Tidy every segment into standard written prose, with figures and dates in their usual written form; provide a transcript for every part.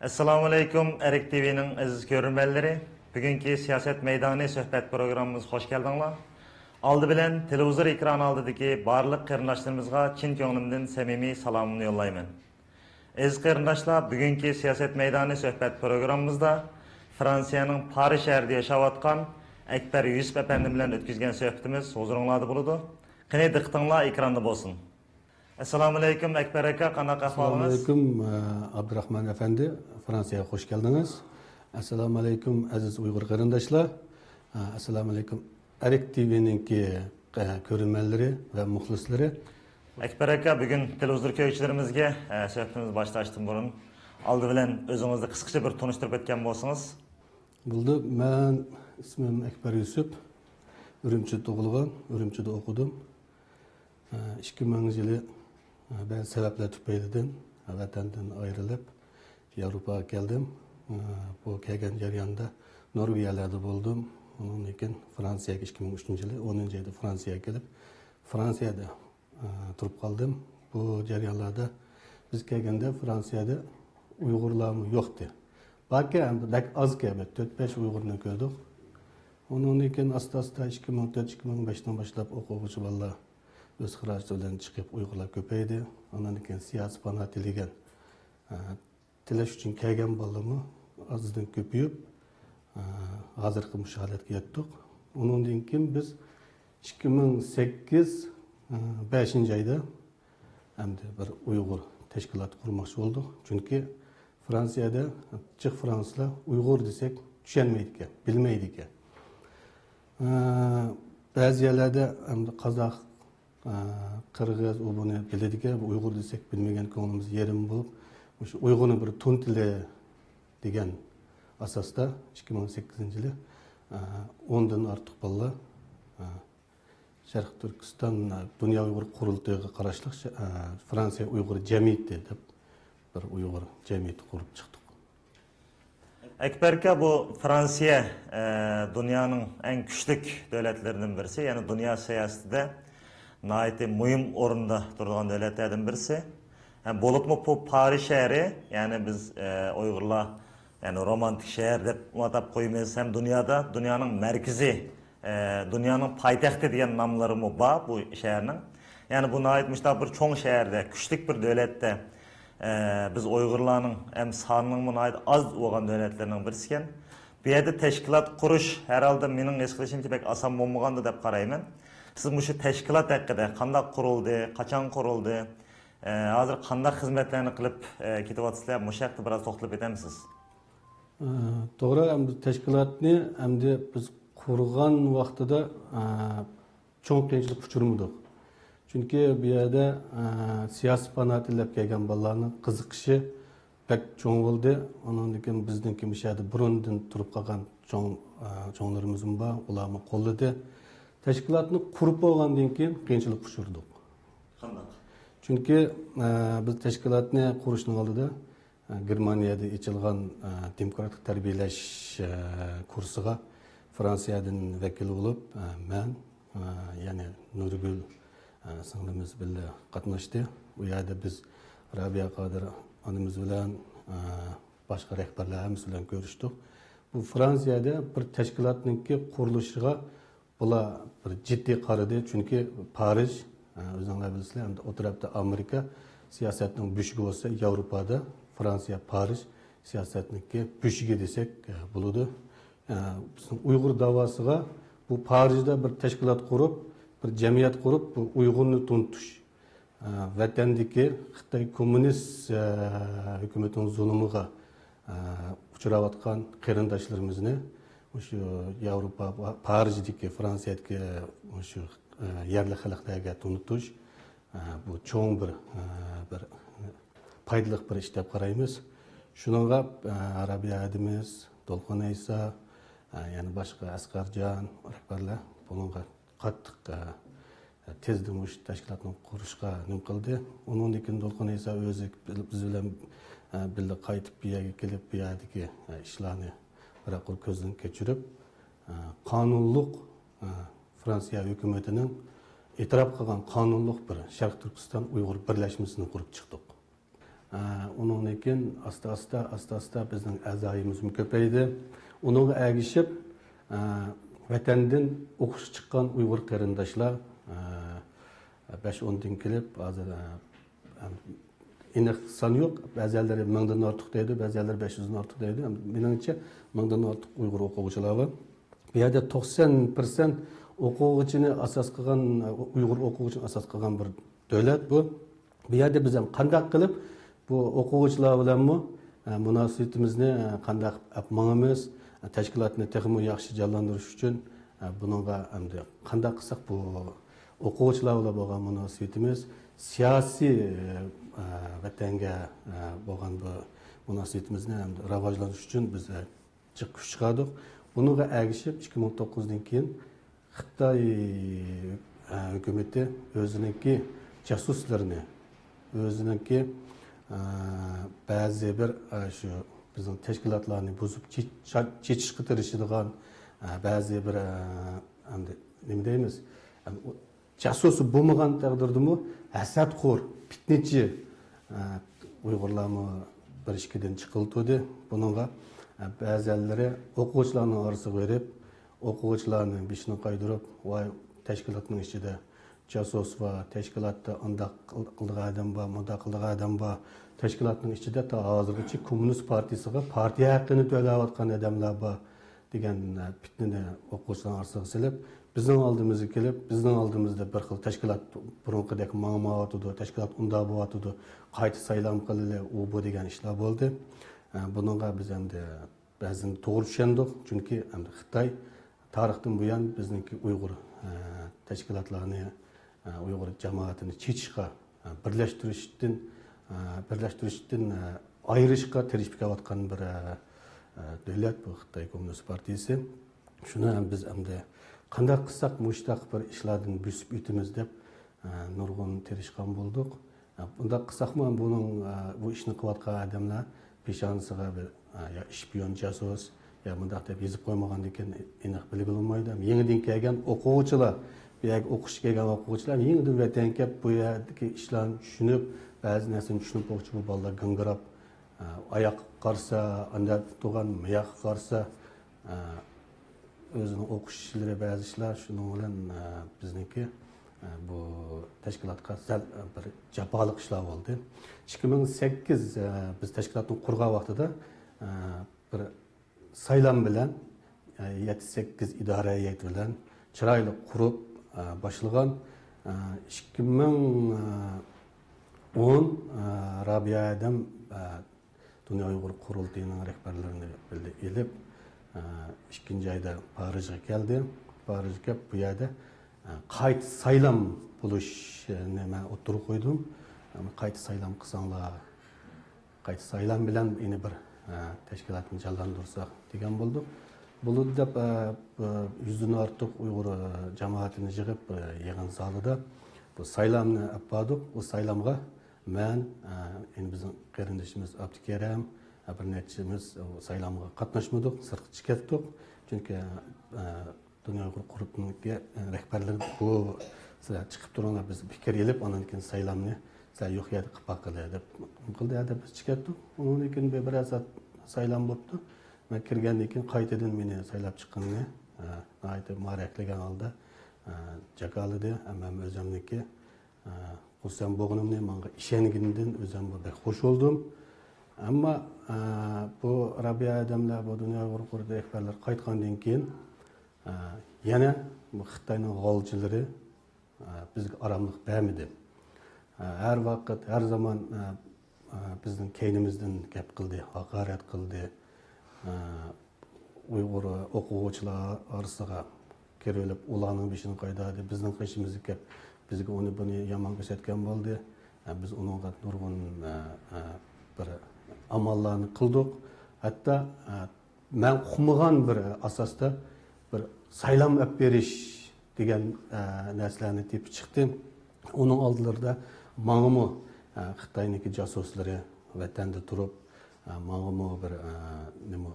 Assalamu alaykum, Erik TV'nin aziz görünmelleri. Bugünkü siyaset meydanı söhbet programımız hoş geldinler. Aldı bilen televizor ekranı aldıdaki barlık kırındaşlarımızga çin könglimden samimi salamını yollayman. Aziz kırındaşlar, bugünkü siyaset meydanı söhbet programımızda Fransa'nın Paris şehrinde yaşayatkan Ekber Yusuf efendi bilen ötküzgen söhbetimiz huzurunlarda buludu. Qani diqqatinglar ekranda bolsun. Assalamu alaykum Ekber aka, qanaqa ahvolingіз? Assalamu alaykum Abdurrahman efendi, Fransa'ya hoş geldiniz. Assalamu alaykum aziz Uygur qarindoshlar. Assalamu alaykum Erik TV'ninki görünmelleri ve muhlisleri. Ekber aka, bugün televizor köykülerimizge söhbetimiz başlaştım burun. Aldı bilen özünüzü kısaca bir tanıştırıp etken bolsanız. Buldu. Ben ismim Ekber Yusuf. Ürümçide doğulgan, Ürümçide okudum. 2000 yılı ben sebepler tüpeydiden, vatandan ayrılıp Avrupa'ya geldim. Bu kelgen jarayonda Norvegiyalarda buldum. Onun için Fransa'ya 2003 yılı 10. ayda Fransa'ya gelip Fransa'da turup kaldım. Bu jarayonlarda biz kelgende Fransa'da Uygurlarımız yoktu. Belki az gelip 4-5 Uygur'unu gördük. Onun için asta 2004-2005'ten başlayıp okuvchi bolalar öz xarajati bilan chiqib Uyg'urlar ko'paydi. Ondan keyin siyosiy fanat degan tilash uchun kelgan bolalarni azizdan ko'payib hozirgi mush holatga yetdik. Undan keyin biz 2008 5 oyda hamda bir Uyg'ur tashkiloti qurmoqchi bo'ldik. Chunki Fransiyada chiq fransuzlar Uyg'ur desak tushunmaydi ekan, bilmaydi ekan. Ba'zi yerlarda hamda qozoq Kırgız, o bunu bildik ya, Uygur desek bilmegen konuğumuz yerim bulup, Uygur'un bir tun dili degen asasda 2008 yılı ondan artık balla Şarkı Türkistan Dünya Uygur Kurultayı'na karşılık Fransa Uygur Cemiyeti dep bir Uygur Cemiyeti kurup çıktık. Ekberka, bu Fransa dünyanın en küçük devletlerinden birisi, yani dünya siyasetinde naiti mühim orunda durduğun devletlerden birisi. Yani bolup mu bu Paris şehri, yani biz Uygurlar yani romantik şehir dep atap koymayız, hem dünyada dünyanın merkezi, dünyanın paytaxtı diyen namları mı var bu şehrin. Yani bu naitmişler bir çoğun şehirde, küçük bir devlette biz Uygurlarның hem sanının bu nait az olan devletlerinin birisiken. Bir yerde teşkilat kuruş herhalde mening eski pek asan olmagandı dep qarayman. Siz bu teşkilat hakkında qanday kuruldu, kaçan kuruldu, hazır qanday hizmetlerini kılıp ketayotsizlar, bu şekilde biraz to'xtalib etemisiz? Doğru, hem teşkilatni hem de biz kurgan vaqtida çoğun qiyinchilik uçurmadık. Çünkü bir yerde siyasi fanat ilep kelgan bolalarning qiziqishi pek çoğun oldu. Ondan keyin bizniki bir şeyde burundan turib qolgan çoğunlarımız var, ularni qo'lladi. Teşkilatını kurup olgandan keyin qiyinchilik uçurduk. Çünkü biz teşkilatni qurishning oldida Germaniyada ochilgan demokratik tarbiyalash kursiga Fransiyadan vakil bo'lib, men yani Nurgül singlimiz birga qatnashdi. Bu yerda biz Rabia Qodir onamiz bilan boshqa rahbarlarimiz bilan ko'rishdik. Bu Fransiyada bir teşkilatninki qurilishiga bular bir ciddi qaradı. Çünkü Paris, o'zinglar bilasizlar, o tarafta Amerika siyasetinin büyüğü olsa, Avrupa'da Fransa, Paris siyasetninki büyüğü desek buludu. Bizim Uygur davasıga bu Paris'de bir teşkilat kurup, bir cemiyet kurup, bu Uygur'unu tuntuş. Vatandaki Xitay komünist hükümetin zulümüge uçuravatkan qarindoshlarimizni şu Avrupa, Paris'deki, Fransa'daki şu yerli xalqlarga tunutuş bu çoğun bir paydalı bir iş dep qaraymiz. Şununla Arabiya adimiz, Dolqun Aysa, yani başka Asqarjon rahbarlar bununla qattiq tezden bu teşkilatni qurishga nim qildi. Onun için Dolqun Aysa o'zi biz bilan birga qaytib bu yerga kelib bu yerdagi ishlarni bir gözden geçirip kanunluk Fransa hükümetinin itiraf kılgan kanunluk bir Şarkı Türkistan Uygur birleşmesini kurup çıktık. Ondan keyin asta bizning a'zoyimiz ko'paydi. Unga ergishib vatandan o'qish chiqqan Uyg'ur qarindoshlar 5-10 kelib, hozir aniq son yo'q. Ba'zilari 1000dan ortiq deydi, ba'zilari 500dan ortiq deydi. Meningcha 1000dan ortiq Uyg'ur o'quvchilar bor. Bu yerda 90% o'quvchini asos qilgan, Uyg'ur o'quvchini asos qilgan bir davlat bu. Bu yerda biz ham qanday qilib bu o'quvchilar bilan munosabatimizni qanday qilib tashkilotni texmo yaxshi jonlantirish uchun bunga hamda qanday qilsak bu o'quvchilar bilan bo'lgan munosabatimiz siyosiy vatanga bo'lgan bu munosabatimizni rivojlantirish uchun biz kuch chiqardik. Bunga ergishib 2009dan keyin Xitoy hukumati o'ziniki jasuslarini, o'ziniki ba'zi bir shu bizning tashkilotlarni buzib chechishga tirishadigan ba'zi bir nima deymiz, jasus bo'lmagan taqdirdami hasadxo'r, fitnachi Uyg'urlarni bir ishkidan chiqildi. Bunga ba'zilari o'quvchilarning orasiga berib, o'quvchilarning beshini qaydirib, voy tashkilotning ichida jasus va tashkilotda undaq qilgan odam bor, bundaq qilgan odam bor. Tashkilotning ichida ta hozirgacha Kommunist partiyasiga partiya haqqini to'layotgan odamlar bor degan fitnani o'quvchilar orasiga silib, bizning oldimizga kelib, bizning oldimizda bir xil tashkilot burunqidek ma'lumotudi, tashkilot unda bo'yatudi, qayta saylam qildi, u bu degan ishlar bo'ldi. Bunga biz endi ba'zan to'g'ri tushundik, chunki endi Xitoy tarixdan buyon bizniki Uyg'ur tashkilotlarini, Uyg'ur jamoatini chechishga, birlashtirishdan ayirishga tirishib kelayotgan bir davlat bu Xitoy Kommunist partiyasi. Shuni ham biz endi qanday qilsak mushtaq bir ishlardan bo'sib o'timiz deb nurg'un tirishgan bo'ldik. Bunday qilsakmi buning bu ishni qilayotgan odamlar peshonasiga bir ya ishpiyon jasus ya bunday deb yozib qo'ymagandan keyin aniq bilib bo'lmaydi. Yangidan kelgan o'quvchilar, bu yerga o'qishga kelgan o'quvchilar yangidan vatan kelib bu yerdagi ishlarni tushunib, ba'zi narsani tushunib o'quvchi bu bolalar gangirab, oyoq qarsa, anda turgan oyoq qarsa o'zini o'qish ishlari ba'zi ishlar shuning bilan bizniki bu tashkilotga bir jafoliq ishlar bo'ldi. 2008 biz tashkilotni qurgan vaqtida bir saylam bilan 7-8 idora heyeti bilan chiroyli qurib boshlagan 2010 Rabiya Adam Dünya Uyg'ur qurultiyining rahbarlarini elib 2-oyda Parijga keldi. Parijga bu yerda qayta saylam bo'lishni men o'tirib qo'ydim. Qayta saylam qilsanglar, qayta saylam bilan yana bir tashkilotni jonlantirsak degan bo'ldi. Bo'ldi deb 100dan ortiq Uyg'ur jamoatini yig'ib yig'in zalida bu saylamni olib, u saylamga men endi bizning qarindoshimiz Abdukaram bir nechimiz saylamga qatnashmadik, sirtqa chiqdik. Chunki Dünya Uyg'ur qurultiyining rahbarlari bu sizlar chiqib turinglar, biz fikr elib, ondan keyin saylamni sizlar yo'q yerda qilib baqiladi deb qildi, deb biz chiqdik. Undan keyin biroz saylam bo'ldi. Men kirgandan keyin qaytadan meni saylab chiqqanini aytib ma'raklagan holda jakalidi, amma o'zimniki xursand bo'lganimni, menga ishonganimdan o'zim bir xush bo'ldim. Ammo bu Rabiya odamlar, bu Dünya Uyg'ur qurultiyi rahbarlari qaytgandan keyin yana bu Xitoyning g'olchilari bizga aramlik bermadi. Her vaqt, her zaman bizning keynimizdan gap qildi, haqorat qildi. Uyg'ur o'quvchilar orasiga kirib, ularning beshini qo'ydadi, bizning qishimizga kelib, bizga uni buni yomon ko'rsatgan bo'ldi. Biz unga nurg'un bir amallarni qildik. Hatto men uqmagan bir asosda bir saylam olib berish degan narsalarni tepib chiqdi. Uning oldilarida ma'lum Xitoyniki jasuslari vatanda turib, ma'lum bir nima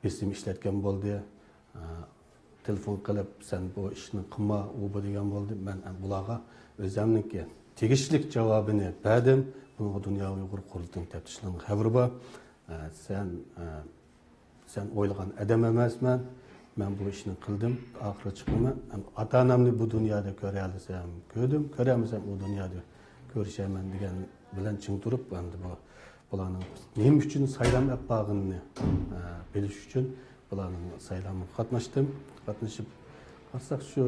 besim ishlatgan bo'ldi. Telefon qilib, sen bu ishni qilma, u bu degan bo'ldi. Men bularga o'zimniki tegishlik javobini berdim. Bunga Dunyo Uyg'ur qurultiyining taftishlarining xabari bor. Sen o'ylagan odam emasman. Men bu ishni qildim. Oxiri chiqimi ota-onamni bu dunyoda ko'ra olsam ko'rdim, ko'ramasam u dunyoda ko'rishaman degan bilan ching turib, endi bularning nima uchun saylam yapbag'ini bilish uchun bularning saylamga qatnashdim. Qatnashib qarsak shu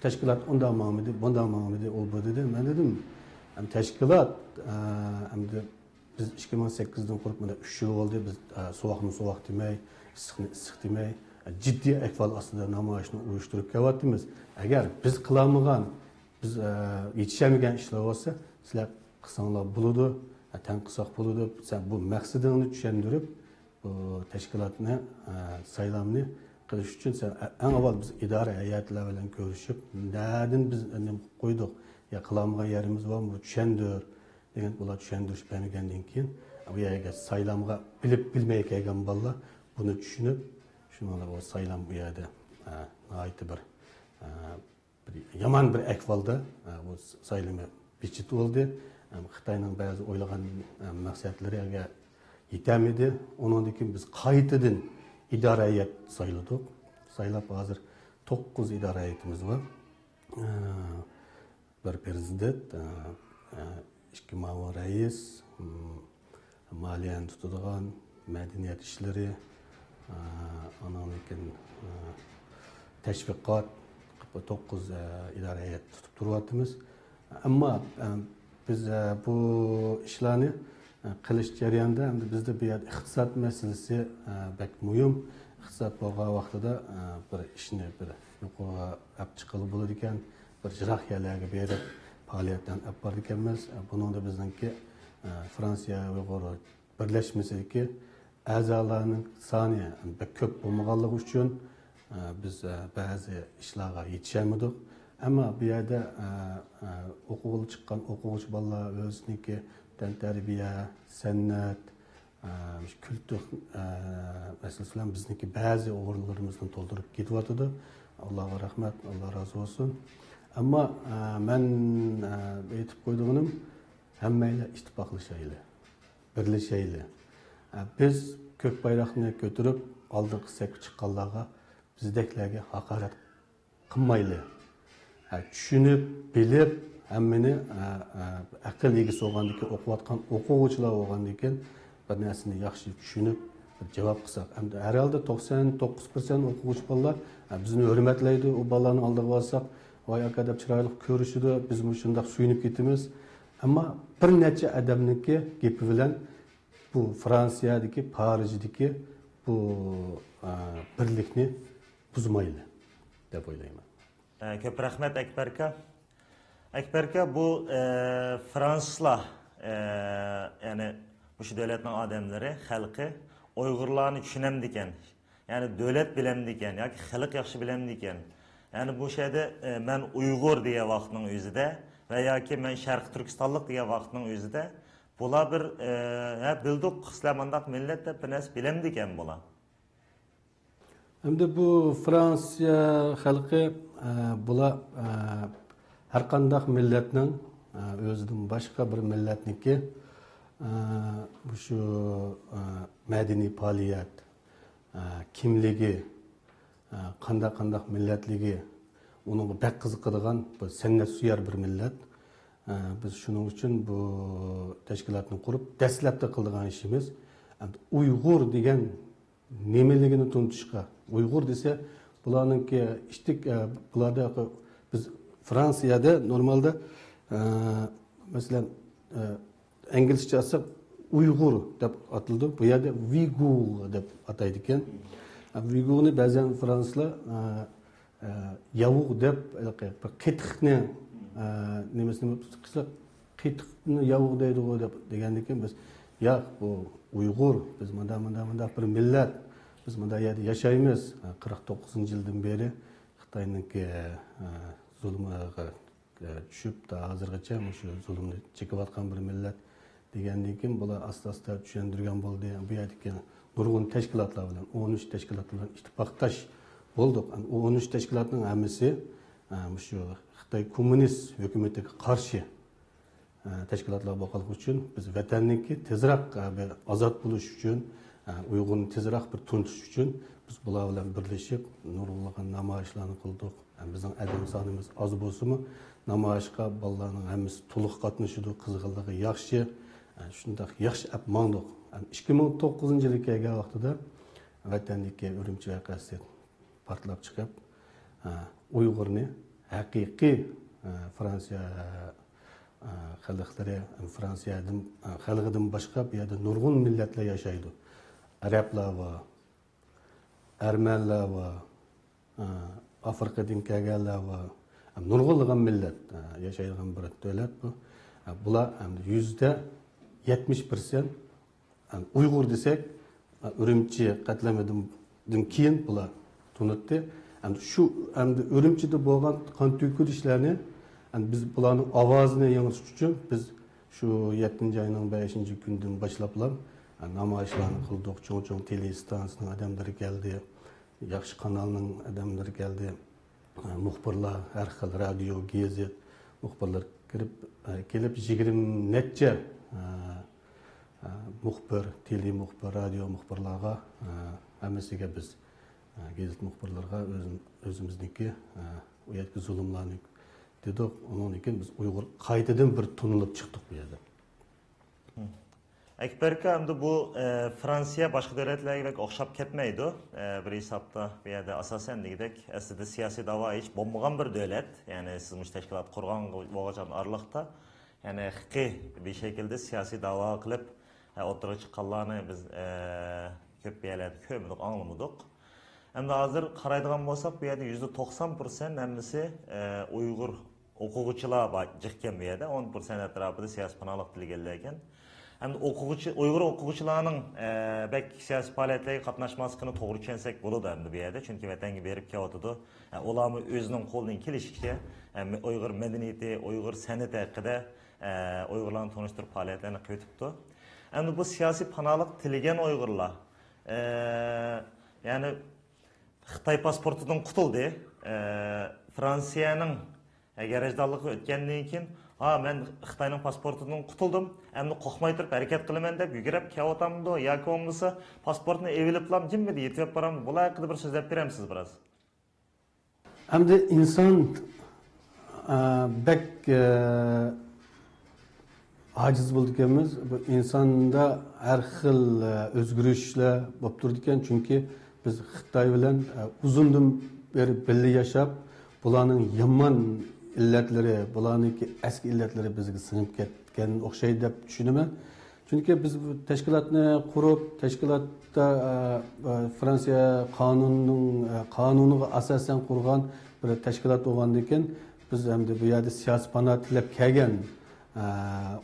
tashkilot undan ma'midi, bundan ma'midi ol bu dedi. Men dedim, tashkilot endi biz 2008'den kurup 3 yıl oldu. Biz soğuk demey, issiq demey, ciddi ahval aslında namoyishni uyushtirib kelyapmiz. Agar biz qilamagan, biz yetishamagan ishlar bo'lsa, sizlar qilsanglar bo'ladi, tan qilsak bo'ladi. Sen bu maqsadingni tushuntirib, bu tashkilotni, saylamni qilish uchun sen eng avval biz idora hay'atlar bilan ko'rishib, nadin biz qo'ydik. Ya qilamagan yerimiz bormi, tushuntir degan bular tushundirish bergandan keyin bu yerga saylamga bilib bilmay kelgan bolalar buni tushunib, shuningdek o saylam bu yerda bir yomon bir ahvolda bu saylama bichit bo'ldi. Xitoyning ba'zi o'ylagan maqsadlariga yetamidi. Ondan keyin biz qaytadan idora hay'at sayladik. Saylab hozir 9 idora hay'atimiz var. Bir prezident, ikki ma'mur rais, maliyani tutadigan, madaniyat ishlari, ondan keyin tashviqot 9 idora hay'at tutib turyapmiz. Ammo biz bu ishlarni qilish jarayonida endi bizda bu yerda iqtisod masalasi bak muhim. Iqtisod bo'lgan vaqtida bir ishni bir yuqoriga olib chiqilib bo'ladi ekan, bir jiroq yerlarga berib faoliyatdan olib bordik ekanmiz. Buningda bizningki Fransiya Uyg'ur birlashmasidagi a'zolarning soni ko'p bo'lmaganligi uchun biz ba'zi ishlarga yetishamadik. Ammo bu yerda o'quvchi chiqqan o'quvchi bolalar o'ziniki tarbiya, san'at, kültür meselesi bilan bizniki ba'zi o'rinlarimizni to'ldirib ketyapti. Allohga rahmat, Alloh rozi bo'lsin. Ammo men aytib qo'yganim, hammaylar ittifoqlashaylik, birlashaylik. Biz ko'k bayroqni ko'tarib oldingi safga chiqqanlarga bizdeklarga haqorat qilmaylik. Tushunib, bilib, hammani aql egasi bo'lgandiki, o'qiyotgan o'quvchilar bo'lgandiki, bir narsani yaxshi tushunib, bir javob qilsak, hamda herhalde 99% o'quvchi bolalar bizni hurmatlaydi. U bolalarni oldiga borsak, voy aka deb chiroyli ko'rishidi, biz shundoq suyunib ketamiz. Ammo bir necha odamniki gapi bilan bu Fransiyadagi, Parijdagi bu birlikni buzmaydi deb o'ylayman. Ko'p rahmat Akbar aka. Akbar aka, bu Fransuzlar, yani bu şu devletin adamları, halkı Uygurlarını düşünemdiken, yani devlet bilemdiken, ya ki halk yaxşı bilemdiken, yani bu şeyde ben Uygur diye vaxtının özüde veya ki ben Şarkı Türkistanlık diye vaxtının özüde, bula bir bildik İslamandak millet de bir nes bilemdiken bula. Hem de bu Fransiya halkı bula her qanday milletning o'zidan boshqa bir milletniki bu şu madaniy faoliyat, kimligi, qanday milletligi, onun bek qiziqadigan bu san'at suyar bir millet. Biz shuning uchun bu tashkilotni qurib, dastlabda qilgan ishimiz Uyg'ur degan nimaligini tushuntirishga. Uyg'ur desa, bularningki ishtik bularda biz Fransiyada normalda masalan İngilizce olsa Uyg'ur deb atildi. Bu yerda Uyghur deb ataydi ekan. Uyg'urni ba'zan fransuzlar yavuq deb qetiqni nimasini qilsa qetiqni yavuq deydi deb degandan keyin biz yo'q, bu Uyg'ur, biz mana bir millat, biz mana yerda yashaymiz. 49-yildan beri Xitoyningki zulmiga tushib da hozirgacha shu zulmni chekayotgan bir millat degandan keyin bular asta tushuntirgan bo'ldi. Bu yerdagi nurg'un tashkilotlar bilan 13 tashkilot bilan ittifoqdosh bo'ldik. 13 tashkilotning hammasi shu Xitoy kommunist hukumatiga qarshi tashkilotlar bo'lganligi uchun biz vatanniki tezroq ozod bo'lish uchun, Uyg'urni tezroq bir tuntish uchun biz bular bilan birlashib nurg'unlagan namoyishlarni qildik. Bizning adam sonimiz oz bo'lsa-mu, namoyishga bolalarning hammasi to'liq qatnashdi, qizg'inligi yaxshi. Shunday yaxshi ap mangdiq. 2009-yilga kelgan vaqtida vatanniki Urumchi voqeasi portlab chiqib, Uyg'urni haqiqiy Fransiya xalqlari, Fransiyadan xalqidan boshqa bu yerda nurg'un millatlar yashaydi. Arablar va Armanlar va Afrikadan kelganlar va nurg'unlagan millat yashaydigan bir davlat bu. Bular %70% Uyg'ur desak, Urumchi qatlamidan keyin bular tunitdi. Shu Urumchida bo'lgan qon to'kilishlarni biz bularning ovozini yangritish uchun biz shu 7-oyning 5-kundan boshlab namoyishlarni qildik. Cho'ng telestansiyaning odamlari keldi, yaxshi kanalning odamlari keldi, muxbirlar, har xil radio, gazet muxbirlar kelib 20 necha muxbir, tele muxbir, radio muxbirlarga hammasiga biz gazet muxbirlarga o'zimizniki u yerga zulmlarni dedik. Onun için biz Uyghur qaytadan bir tunilib chiqdik bu yerda. Ekberka hamda bu Fransiya boshqa davlatlarga o'xshab ketmaydi. Bir hisobda bu yerda asosan degidek aslida siyosiy da'vo hech bo'lmagan bir davlat. Ya'ni siz mush tashkilot qurgan bo'lgan araliqda, ya'ni haqiqiy bir şekilde siyosiy da'vo qilib o'tirib chiqqanlarni biz ko'p yerlarda ko'rmadik, anglamadik. Endi hozir qaraydigan bo'lsak, bu yerda %90% hammasi Uyg'ur o'quvchilar bor chiqqan bu yerda, 10% atrofida siyosiy panohlik tilgan ekan. Endi Uyg'ur o'quvchilarning bek siyosiy faoliyatlarga qatnashmasligini to'g'ri tushunsak bo'ladi endi bu yerda, chunki vatanga berib kelyotdi. Ularni o'zining qo'lidan kelishicha Uyg'ur madaniyati, Uyg'ur san'ati haqida Uyg'urlarni tanishtirib faoliyatlarni qilibdi. Endi bu siyosiy panohlik tilgan Uyg'urlar ya'ni Xitoy pasportidan qutuldi. Fransiyaning garajdonligi o'tgandan keyin, men Xitoyning pasportidan qutuldum, endi qo'rqmay turib harakat qilaman deb yugurib kelyotamdi yoki bo'lmasa pasportni eviliblam jimmidi yetib boram. Bular haqida bir so'zlab beramiz biroz. Endi inson bek aciz bo'ldi ekanmiz. Bu insonda har xil o'zgarishlar bo'lib turdi ekan, chunki biz Xitoy bilan uzundan beri birga yashab, bularning yomon illatlari, bularningki eski illatlari bizga singib ketgan o'xshaydi deb tushunaman. Chunki biz bu tashkilotni qurib, tashkilotda Fransiya qonuniga asosan qurgan bir tashkilot bo'lgandan keyin biz hamda bu yerda siyosiy panoh tilab kelgan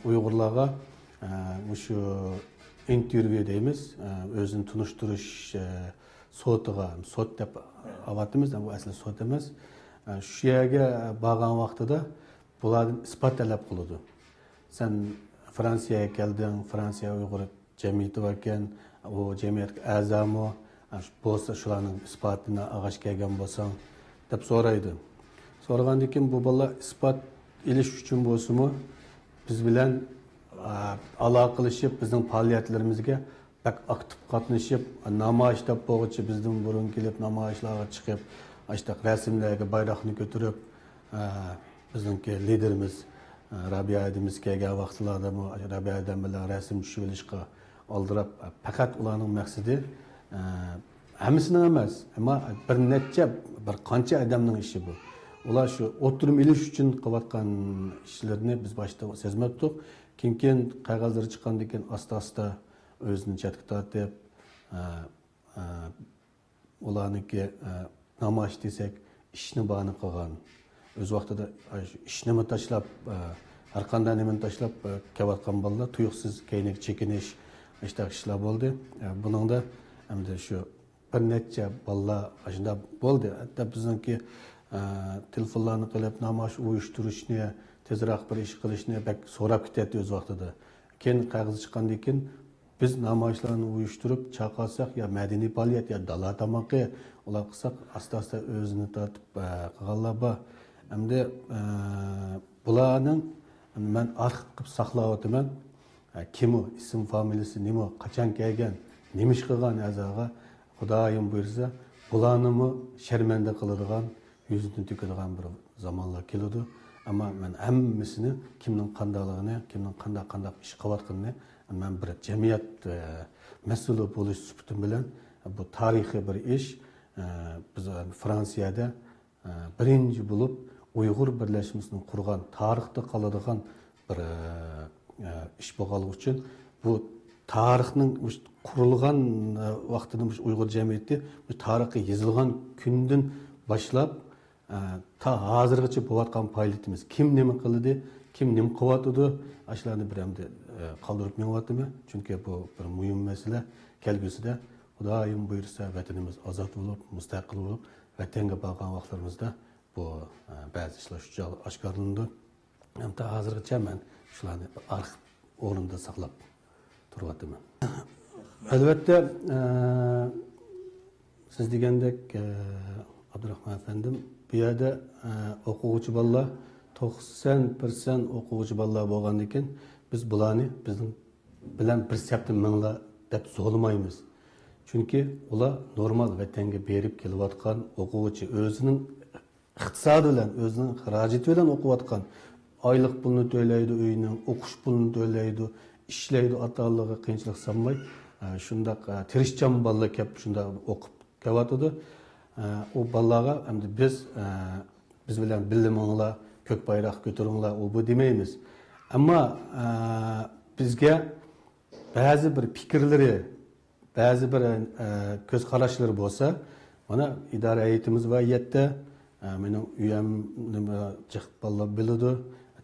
Uyg'urlarga shu intervyu deymiz, o'zini tunishtirish so'tiga, so't deb avatimiz, bu asli so't emas. Shu yerga borgan vaqtida bulardan isbot talab qiladi. Sen Fransiyaga kelding, Fransiya Uyg'ur jamiyati ekan, u jamiyatga a'zomi, bo'lsa shularning isbotini ag'ash kelgan bo'lsang deb so'raydi. So'ragandan keyin bu bola isbot elish uchun bo'lsa-mu, biz bilan aloqalashib, bizning faoliyatlarimizga bak aktiv qatnashib, namoyish deb bo'g'ichi bizdan burun kelib namoyishlarga chiqib, işte resimlerge bayrakını götürüp bizimki liderimiz Rabia Edimiz kelgan vaqtlarda Rabia Edem bilan resim tushirishga oldirib, faqat ularning maqsadi hammasining emas, ammo bir qancha odamning ishi bu. Ular shu o'tirim ilish uchun qilayotgan ishlarni biz boshda sezmadik. Keyin qog'ozlar chiqqandan keyin asta-asta o'zini chatga tortib, ularniki namoyish desak, ishni bani qilgan. O'z vaqtida ishni tashlab, har qanday nimani tashlab kelayotgan bolalar tuyuqsiz keyinlik chekinish ishlar bo'ldi. Buningda hamda shu bir necha bolalar shunda bo'ldi. Hatto bizningki telefonlarni qilib namoyish uyushtirishni, tezroq bir ish qilishni bak so'rab ketdi o'z vaqtida. Keyin qog'oz chiqqandan keyin biz namoyishlarni uyushtirib chaqirsak, ya madaniy faoliyat, ya dala tamoqi ular qilsak, asta-asta o'zini tortib qilganlar bor. Endi bularning men arxiv qilib saqlayapman. Kim u, ism familiyasi nima, qachon kelgan, nima ish qilgan azaga Xudoyim buyursa, bularni sharmanda qiladigan, yuzini to'kadigan bir zamonlar keladi. Ama men hammasini kimning qandaligini, kimning qanday ish qilayotganini men bir jamiyat mas'uli bo'lish sifatim bilan bu tarixiy bir ish biz Fransiyada birinchi bo'lib Uyg'ur birlashmasini qurgan, tarixda qoladigan bir ish bo'lganligi uchun bu tarixning qurilgan vaqtida Uyg'ur jamiyati bu tarixi yozilgan kundan boshlab ta hozirgacha bo'layotgan faoliyatimiz kim nima qildi, kim nima qilyotdi, ashlarni bir hamda qoldirib menyaptimi? Chunki bu bir muhim masala. Kelgusida Xudoyim buyursa vatanimiz ozod bo'lib, mustaqil bo'lib, vatanga borgan vaqtlarimizda bu ba'zi ishlar shu oshkorlandi. Hamda hozirgacha men shularni arxiv o'rnida saqlab turyapman. Albatta siz degandek Abdurahmon efendim bu yerda o'quvchi bolalar 90% o'quvchi bolalar bo'lgandan keyin biz bularni bizning bilan bir septim minglar deb zo'lamaymiz. Chunki ular normal vatanga berib kelayotgan o'quvchi o'zining iqtisodi bilan, o'zining xarajati bilan o'qiyotgan, oylik pulni to'laydi, uyining o'qish pulini to'laydi, ishlaydi, ota-onalarga qiyinchilik solmay, shunday tirishchan bolalar kelib shunday o'qib kelyotdi. O bolalarga endi biz bilan biliminglar, ko'k bayroq ko'taringlar, u bu demaymiz. Ammo bizga ba'zi bir fikrlari, ba'zi bir ko'z qarashlari bo'lsa, mana idora heyetimiz va yerda mening uyimni jiq bolalar biladi,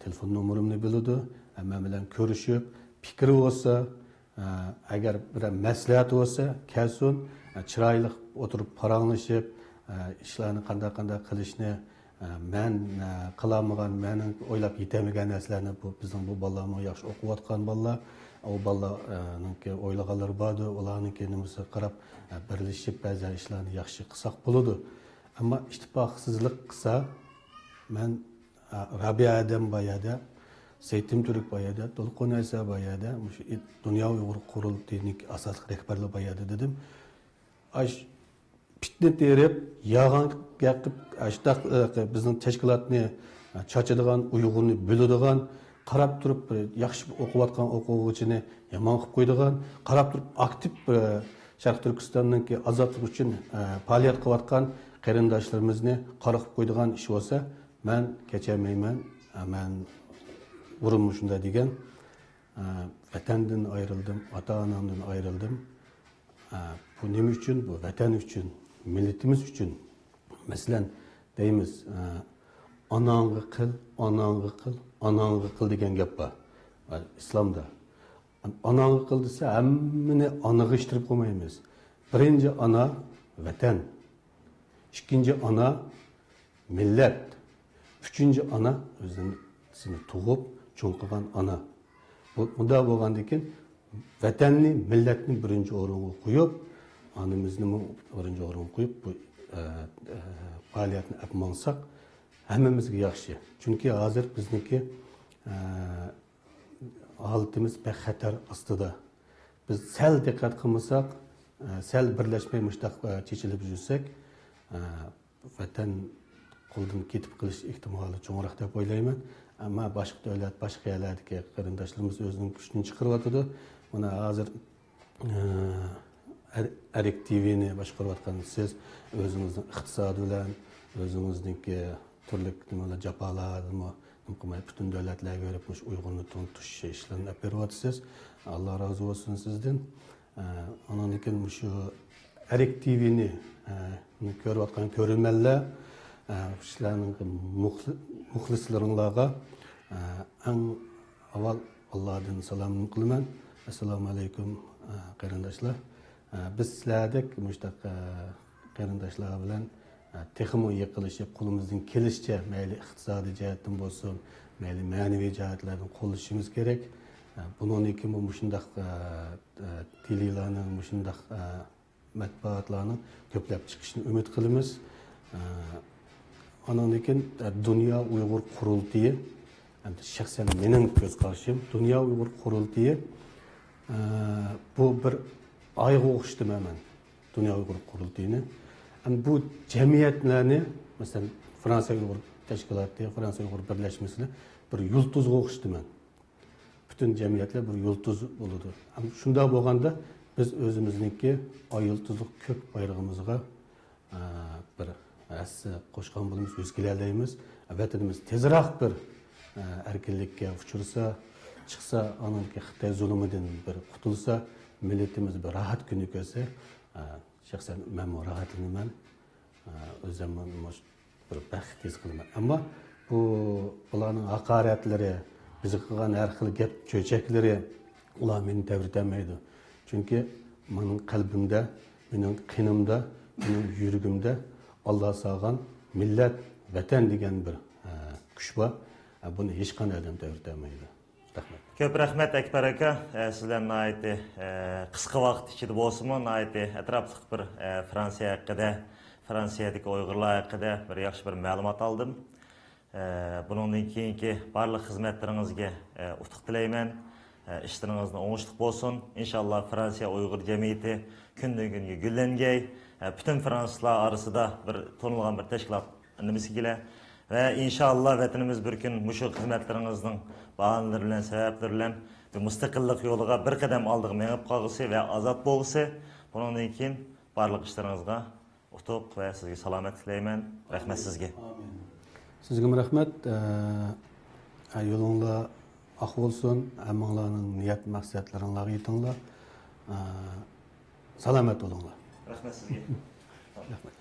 telefon nomerimni biladi, men bilan ko'rishib, fikri bo'lsa, agar bir maslahat bo'lsa, kelsin, chiroyli o'tirib paranglashib, ishlarni qanday qilishni men qilamagan, mening o'ylab yetamagan narsalarni bu bizning bu bolalarga yaxshi o'qiyotgan bolalar, o bolalarning o'ylaganlari bordi, ularning nimasi qarab birlashib ba'zi ishlarni yaxshi qilsak bo'ladi. Ammo ittifoqsizlik qilsa, men Rabia'dan bayada, Seytim Türk bayada, To'lqin Asa bayada, Dunyo Uyg'ur qurultiyining asosiy rahbarlari bayada dedim. Pitni terib, yağan gaqib, ashtaq bizning tashkilotni chachadigan, Uyg'urni bo'ladigan, qarab turib yaxshi o'qiyotgan o'quvchini yomon qilib qo'ydigan, qarab turib aktiv Sharq Turkistonning ozodlik uchun faoliyat qilayotgan qarindoshlarimizni qara qilib qo'ydigan ish bo'lsa, men kechirmayman. Men urimni shunda degan, vatandan ayrildim, ota-onamdan ayrildim. Bu nima uchun? Bu vatan uchun, millatimiz uchun. Masalan, deymiz, onangga qil, onangga qil, onangga qil degan gap bor. İslamda. Onangga qil desa, hammani onaga ishtirib qo'ymaymiz. Birinchi ona vatan, ikkinchi ona millat, uchinchi ona o'zini tug'ib cho'ng qilgan ona. Bunda bo'lgandan keyin vatanni, millatni birinchi o'ringa qo'yib, onamizni birinchi o'ringa qo'yib bu faoliyatni olib borsak, hammamizga yaxshi. Chunki hozir bizniki holatimiz bexatar ostida. Biz sal diqqat qilmasak, sal birlashmay mushtaq chechilib yursak, vatan qo'ldan ketib qilish ehtimoli cho'ngroq deb o'ylayman. Ammo boshqa davlat, boshqa yerlardagi qarindoshlarimiz o'zining kuchini chiqaryapti. Mana hozir Arik TV'ni boshqarayotgan siz o'zingizning iqtisodi bilan, o'zingizning turli nimalar jafolarni qilmay butun davlatlarga berib Uyg'urni tuntish ishlarini olib beryapsiz. Alloh rozi bo'lsin sizdan. Ondan keyin shu Arik TV'ni ko'rayotgan ko'rmanlar, sizlarning muxlislaringlarga eng avval Allohdan salom qilaman. Assalomu alaykum qarindoshlar. Biz sizlardek mushtaq qarindoshlar bilan texmo yiqilishib, qo'limizdan kelishicha mayli iqtisodiy jihatdan bo'lsin, mayli ma'naviy jihatlardan qo'llashimiz kerak. Bundan keyin bu shundaq telelarning, shundaq matbuotlarning ko'plab chiqishini umid qilamiz. Andan keyin Dünya Uyg'ur Qurultiyi, endi shaxsan mening ko'z qarashim, Dünya Uyg'ur Qurultiyi bu bir ayga o'xshatdim men. Dünya Uyg'ur Qurultiyini. Endi bu jamiyatlarni, masalan, Fransiya Uyg'ur Tashkiloti, Fransiya Uyg'ur birlashmasini bir yulduzga o'xshatdim men. Bütün cemiyetler bir yıldız buludu. Ama şunda bo'lganda biz o'zimizniki ay yıldızlık kök bayrağımızga bir asli qo'shgan bo'lamiz, o'zgalarlaymiz. Vatanimiz tezroq bir erkinlikka uchursa, chiqsa, ananki Xitoy zulmidan bir qutulsa, milletimiz bir rahat kuni ko'rsa, shaxsan men rahatlanaman. O'zim bir baxt his qilaman. Ammo bularning haqoratlari, bizi qilgan har xil gap cho'chakları ular meni davritmaydi. Chunki mening qalbimda, mening qinimda, mening yuragimda Alloh solgan millat, vatan degan bir kuch bor. Buni hech qanday odam davritmaydi. Rahmat. Ko'p rahmat Akbar aka. Sizlar nihoyatda qisqa vaqt ichida bo'lsa-mu, nihoyatda atrofli bir Fransiya haqida, Fransiyadagi Uyg'urlar haqida bir yaxshi bir ma'lumot oldim. Bundan keyingi barliq xizmatlaringizga utuq tilayman. İşlerinizde oңuшлuk bo'lsin. İnşallah Fransiya Uyg'ur jamiyati kundan kunga gullangay. Bütün Fransızlar arasında bir tanılgan bir teşkilat nimesi gele ve inşallah vatanimiz bir gün muşu hizmetlerinizin bahanları bilen, sebepleri bilen bir müstakillik yoluga bir kadem aldığı menip kalgısı ve azat bolgusu. Bunun için barliq işlerinizde utuq ve sizge salamet tileymen. Rahmet sizge. Sizge rahmet. Yolunla ak olsun, hammalarning niyat maqsadlaringizga yetinglar. Salomat bo'linglar. Rahmet sizge. Rahmat.